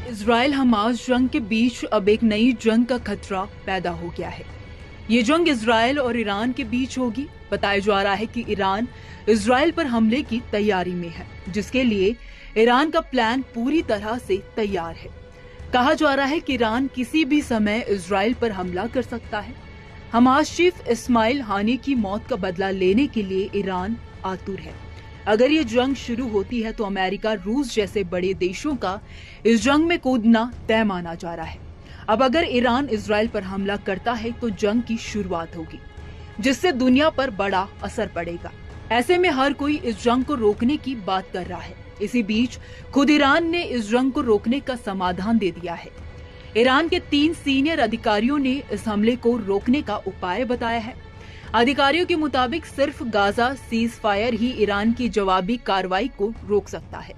Israel Hamas जंग के बीच अब एक नई जंग का खतरा पैदा हो गया है। ये जंग इजराइल और ईरान के बीच होगी। बताया जा रहा है कि ईरान इजराइल पर हमले की तैयारी में है, जिसके लिए ईरान का प्लान पूरी तरह से तैयार है। कहा जा रहा है कि ईरान किसी भी समय इजराइल पर हमला कर सकता है। हमास चीफ इस्माइल हानी की मौत का बदला लेने के लिए ईरान आतुर है। अगर ये जंग शुरू होती है तो अमेरिका, रूस जैसे बड़े देशों का इस जंग में कूदना तय माना जा रहा है। अब अगर ईरान इजराइल पर हमला करता है तो जंग की शुरुआत होगी, जिससे दुनिया पर बड़ा असर पड़ेगा। ऐसे में हर कोई इस जंग को रोकने की बात कर रहा है। इसी बीच खुद ईरान ने इस जंग को रोकने का समाधान दे दिया है। ईरान के 3 सीनियर अधिकारियों ने इस हमले को रोकने का उपाय बताया है। अधिकारियों के मुताबिक सिर्फ गाजा सीज फायर ही ईरान की जवाबी कार्रवाई को रोक सकता है।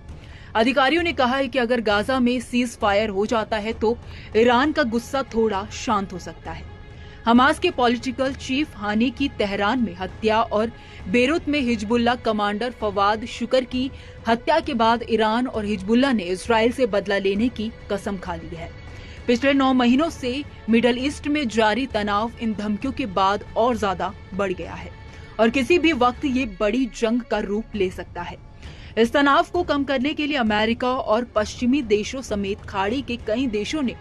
अधिकारियों ने कहा है कि अगर गाजा में सीज फायर हो जाता है तो ईरान का गुस्सा थोड़ा शांत हो सकता है। हमास के पॉलिटिकल चीफ हानी की तेहरान में हत्या और बेरूत में हिजबुल्लाह कमांडर फवाद शुक्र की हत्या के बाद ईरान और हिजबुल्लाह ने इजराइल से बदला लेने की कसम खा ली है। पिछले 9 महीनों से मिडल ईस्ट में जारी तनाव इन धमकियों के बाद और ज्यादा बढ़ गया है और किसी भी वक्त ये बड़ी जंग का रूप ले सकता है। इस तनाव को कम करने के लिए अमेरिका और पश्चिमी देशों समेत खाड़ी के कई देशों ने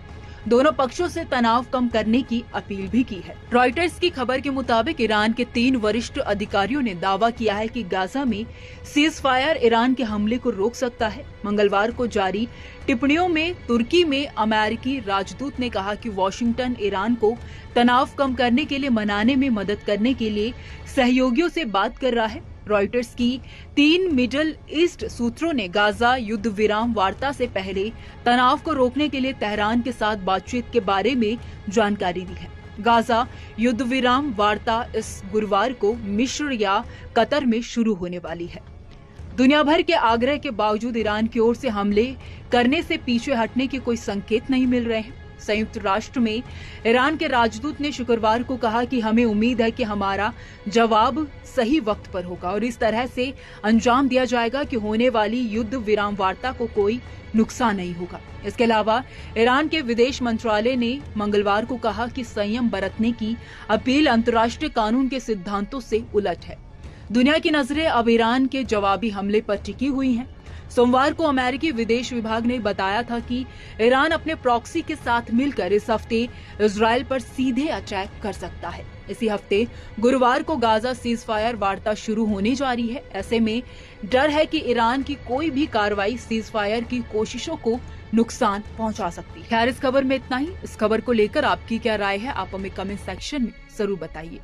दोनों पक्षों से तनाव कम करने की अपील भी की है। रॉयटर्स की खबर के मुताबिक ईरान के 3 वरिष्ठ अधिकारियों ने दावा किया है कि गाजा में सीज फायर ईरान के हमले को रोक सकता है। मंगलवार को जारी टिप्पणियों में तुर्की में अमेरिकी राजदूत ने कहा कि वॉशिंगटन ईरान को तनाव कम करने के लिए मनाने में मदद करने के लिए सहयोगियों से बात कर रहा है। रॉयटर्स की 3 मिडल ईस्ट सूत्रों ने गाजा युद्ध विराम वार्ता से पहले तनाव को रोकने के लिए तेहरान के साथ बातचीत के बारे में जानकारी दी है। गाजा युद्ध विराम वार्ता इस गुरुवार को मिस्र या कतर में शुरू होने वाली है। दुनिया भर के आग्रह के बावजूद ईरान की ओर से हमले करने से पीछे हटने के कोई संकेत नहीं मिल रहे हैं। संयुक्त राष्ट्र में ईरान के राजदूत ने शुक्रवार को कहा कि हमें उम्मीद है कि हमारा जवाब सही वक्त पर होगा और इस तरह से अंजाम दिया जाएगा कि होने वाली युद्ध विराम वार्ता को कोई नुकसान नहीं होगा। इसके अलावा ईरान के विदेश मंत्रालय ने मंगलवार को कहा कि संयम बरतने की अपील अंतर्राष्ट्रीय कानून के सिद्धांतों से उलट है। दुनिया की नजरें अब ईरान के जवाबी हमले पर टिकी हुई हैं। सोमवार को अमेरिकी विदेश विभाग ने बताया था कि ईरान अपने प्रॉक्सी के साथ मिलकर इस हफ्ते इजराइल पर सीधे अटैक कर सकता है। इसी हफ्ते गुरुवार को गाजा सीज फायर वार्ता शुरू होने जा रही है। ऐसे में डर है कि ईरान की कोई भी कार्रवाई सीज फायर की कोशिशों को नुकसान पहुंचा सकती है। खैर, इस खबर में इतना ही। इस खबर को लेकर आपकी क्या राय है, आप हमें कमेंट सेक्शन में जरूर बताइए।